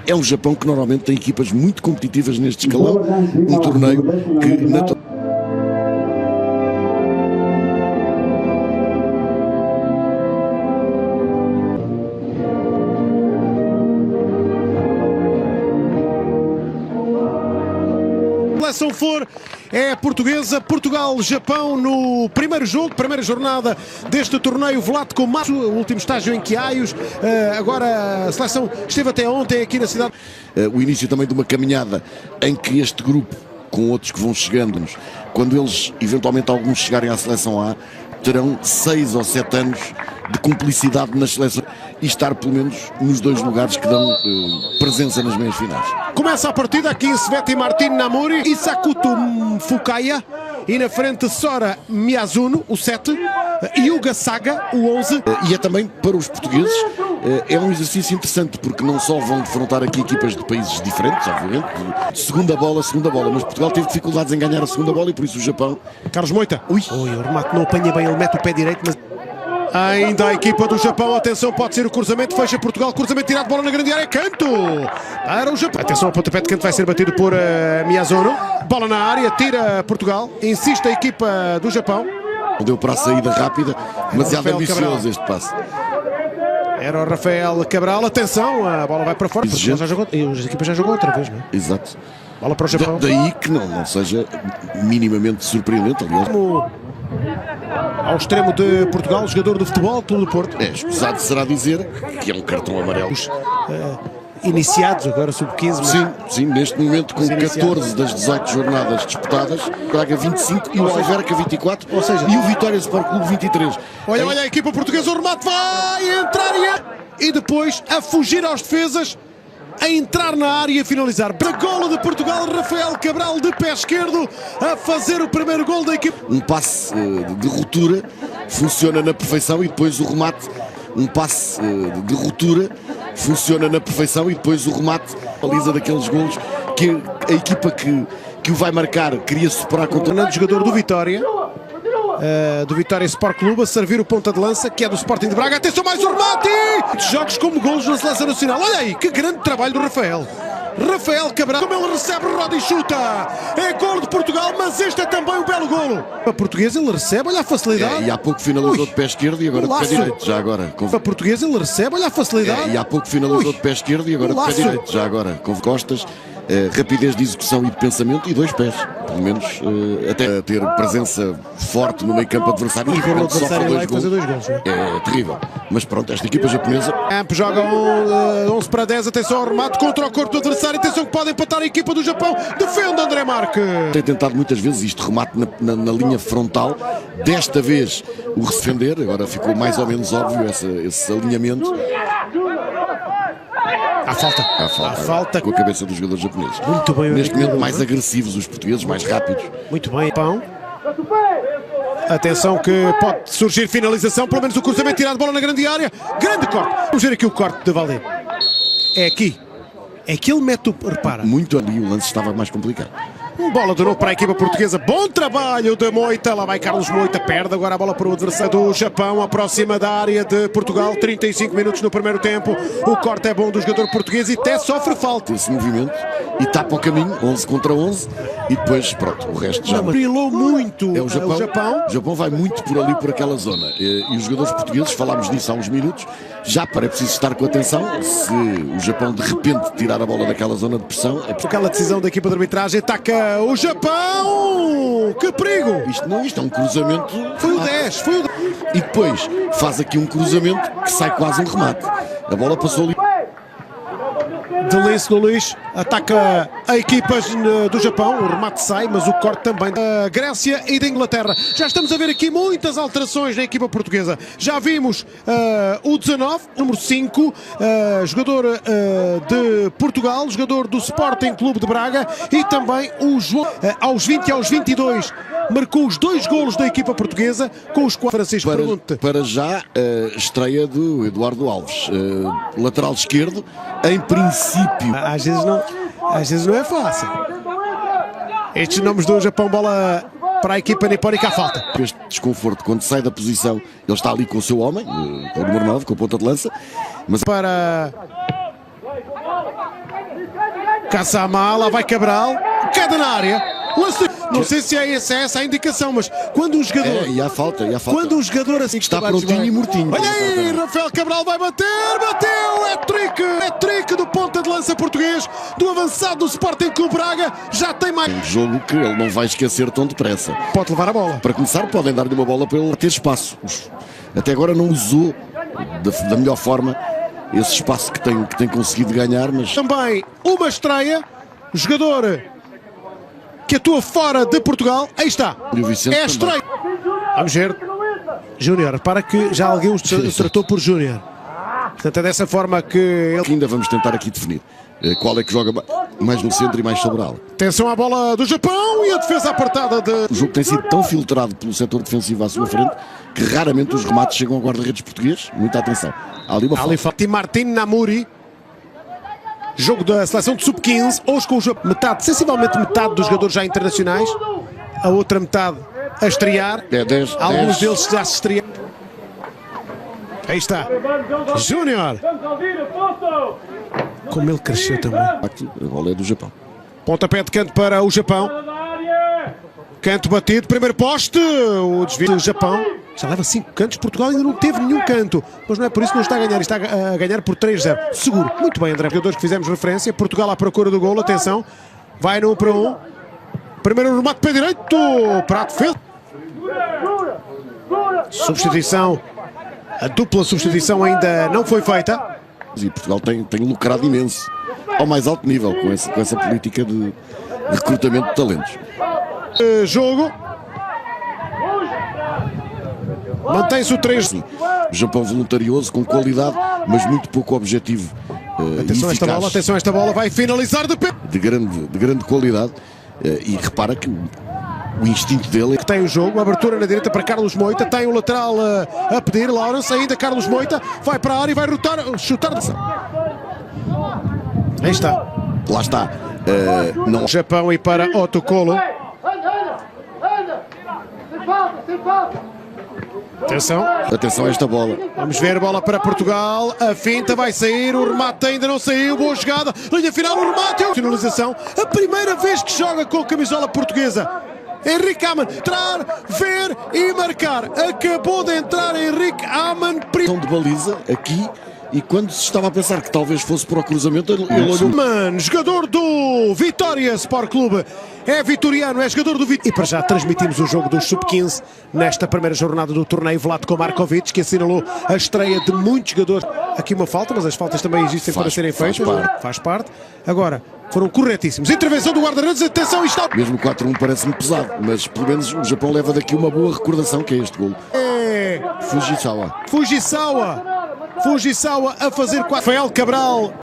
É um Japão que normalmente tem equipas muito competitivas neste escalão, um torneio que seleção for é portuguesa. Portugal-Japão no primeiro jogo, primeira jornada deste torneio Vlatko Mato, o último estágio em Quiaios. Agora a seleção esteve até ontem aqui na cidade. O início também de uma caminhada em que este grupo, com outros que vão chegando-nos, quando eles, eventualmente alguns chegarem à seleção A, terão 6 ou 7 anos de cumplicidade nas seleções e estar pelo menos nos 2 lugares que dão presença nas meias finais. Começa a partida aqui em Sveti Martin Namori e Sakuto Fukaya, e na frente Sora Miyazuno, o 7, Yuga Saga, o 11. E é também para os portugueses, é um exercício interessante, porque não só vão defrontar aqui equipas de países diferentes, obviamente, segunda bola, mas Portugal teve dificuldades em ganhar a segunda bola e por isso o Japão... Carlos Moita, ui, o remate não apanha bem, ele mete o pé direito, mas... Ainda a equipa do Japão, atenção, pode ser o cruzamento, fecha Portugal, cruzamento tirado, bola na grande área, canto para o Japão. Atenção, o pontapé de canto vai ser batido por Miyazuno, bola na área, tira Portugal, insiste a equipa do Japão. Deu para a saída rápida, demasiado ambicioso este passe. Era o Rafael Cabral, atenção, a bola vai para fora, porque já jogou, as equipas já jogou outra vez, não é? Exato. Bola para o Japão. Daí que não seja minimamente surpreendente, aliás. Ao extremo de Portugal, jogador de futebol, Clube do Porto. Escusado será dizer que é um cartão amarelo. Iniciados, agora sub-15. Sim, neste momento com 14 das 18 jornadas disputadas, Braga 25 e o Alverca 24, ou seja, e o Vitória Sport Clube 23. Olha a equipa portuguesa, o remate vai entrar e depois a fugir aos defesas, a entrar na área e a finalizar. Para golo de Portugal, Rafael Cabral de pé esquerdo a fazer o primeiro golo da equipa. Um passe de ruptura funciona na perfeição e depois o remate. Um passe de ruptura funciona na perfeição e depois o remate baliza daqueles golos que a equipa que o vai marcar queria superar contra o jogador do Vitória. Do Vitória Sport Clube a servir o ponta de lança, que é do Sporting de Braga. Atenção, mais um remate! Jogos como golos na seleção nacional. Olha aí, que grande trabalho do Rafael Cabral, como ele recebe, roda e chuta. É golo de Portugal, mas este é também um belo golo. A portuguesa ele recebe, olha a facilidade. E há pouco finalizou de pé esquerdo e agora de pé direito, já agora. A portuguesa ele recebe, olha a facilidade. E há pouco finalizou de pé esquerdo e agora de pé direito, já agora. Com costas, rapidez de execução e de pensamento e 2 pés. Pelo menos até ter presença forte no meio campo adversário. E ver o adversário lá e fazer 2 gols. É terrível. Mas pronto, esta equipa japonesa... Campo joga 11 para 10, atenção ao remate contra o corpo do adversário, atenção que pode empatar a equipa do Japão, defende André Marques. Tem tentado muitas vezes isto, remate na linha frontal, desta vez o defender, agora ficou mais ou menos óbvio esse alinhamento. Há falta com a cabeça dos jogadores japoneses. Muito bem. Neste momento mais agressivos os portugueses, mais rápidos. Muito bem, Pão. Atenção que pode surgir finalização, pelo menos o cruzamento tirado, bola na grande área. Grande corte. Vamos ver aqui o corte de Valdir. É aqui. É que ele mete o... Repara. Muito ali, o lance estava mais complicado. Bola de novo para a equipa portuguesa. Bom trabalho de Moita. Lá vai Carlos Moita. Perde agora a bola para o adversário do Japão. Aproxima da área de Portugal. 35 minutos no primeiro tempo. O corte é bom do jogador português e até sofre falta. Esse movimento e tapa o caminho. 11 contra 11. E depois, pronto, o resto já... Brilhou muito o Japão. O Japão vai muito por ali, por aquela zona. E os jogadores portugueses, falámos disso há uns minutos, já para preciso estar com atenção. Se o Japão de repente tirar a bola daquela zona de pressão... Aquela decisão da equipa de arbitragem. Ataca o Japão! Que perigo! Isto é um cruzamento... Foi o 10, foi o 10. E depois faz aqui um cruzamento que sai quase um remate. A bola passou ali... Delício do Luís, ataca a equipas do Japão, o remate sai, mas o corte também da Grécia e da Inglaterra. Já estamos a ver aqui muitas alterações na equipa portuguesa. Já vimos o 19, número 5, jogador de Portugal, jogador do Sporting Clube de Braga, e também o João, aos 20 e aos 22, marcou os 2 golos da equipa portuguesa, com os 4 Francisco Pergunta. Para já, estreia do Eduardo Alves, lateral esquerdo, em princípio. Às vezes não é fácil. Estes nomes do Japão, bola para a equipa nipónica, à falta. Este desconforto, quando sai da posição, ele está ali com o seu homem, com o número 9, com a ponta de lança. Mas para Caçamá, lá vai Cabral, queda na área. Não sei se é essa a indicação, mas quando um jogador. E há falta. Quando um jogador assim Está prontinho e mortinho. Olha aí, Rafael Cabral vai bater, bateu, é-trick do ponta de lança português, do avançado do Sporting Clube Braga, já tem mais. Um jogo que ele não vai esquecer tão depressa. Pode levar a bola. Para começar, podem dar-lhe uma bola para ele ter espaço. Até agora não usou da melhor forma esse espaço que tem conseguido ganhar, mas... Também uma estreia, jogador que atua fora de Portugal, aí está, é a estreia. Vamos ver, Júnior, repara que já alguém o tratou por Júnior. Portanto é dessa forma que ele... Ainda vamos tentar aqui definir qual é que joga mais no centro e mais sobre a ala. Atenção à bola do Japão e a defesa apertada de... O jogo tem sido tão filtrado pelo setor defensivo à sua frente que raramente os remates chegam ao guarda-redes português. Muita atenção. Há ali uma falta. Martin Namuri. Jogo da seleção de sub-15, hoje com o jogo sensivelmente metade dos jogadores já internacionais, a outra metade a estrear, alguns deles já se estrearam. Aí está, Júnior, como ele cresceu também. A bola é do Japão. Pontapé de canto para o Japão, canto batido, primeiro poste, o desvio do Japão. Já leva 5 cantos, Portugal ainda não teve nenhum canto, mas não é por isso que não está a ganhar, está a ganhar por 3-0, seguro. Muito bem, André, jogadores que fizemos referência, Portugal à procura do golo, atenção, vai no 1 para 1, primeiro no remate pé direito, para a defesa. Substituição, a dupla substituição ainda não foi feita. E Portugal tem lucrado imenso, ao mais alto nível, com essa política de recrutamento de talentos. Jogo. Mantém-se o 3. O Japão voluntarioso, com qualidade, mas muito pouco objetivo. Atenção a esta bola, vai finalizar de pé. De grande qualidade. E repara que o instinto dele é que tem o jogo, abertura na direita para Carlos Moita, tem o lateral a pedir, Lawrence, ainda Carlos Moita, vai para a área e vai chutar. Aí está. Lá está. Não... Japão e para Otto Colo. Atenção a esta bola. Vamos ver, bola para Portugal, a finta vai sair, o remate ainda não saiu, boa jogada, linha final, o remate, finalização, a primeira vez que joga com a camisola portuguesa. Henrique Amann, entrar, ver e marcar. Acabou de entrar Henrique Amann. De baliza aqui, e quando se estava a pensar que talvez fosse para o cruzamento, ele olhou. Mano, jogador do Vitória Sport Clube, é vitoriano, é jogador do Vitória. E para já transmitimos o jogo dos sub-15 nesta primeira jornada do torneio. Vlatko Markovic, que assinalou a estreia de muitos jogadores. Aqui uma falta, mas as faltas também existem para serem feitas. Faz parte. Agora, foram corretíssimos. Intervenção do guarda-redes, atenção, está. Mesmo 4-1 parece-me pesado, mas pelo menos o Japão leva daqui uma boa recordação, que é este golo. Fujisawa. Fujisawa a fazer 4. Rafael Cabral.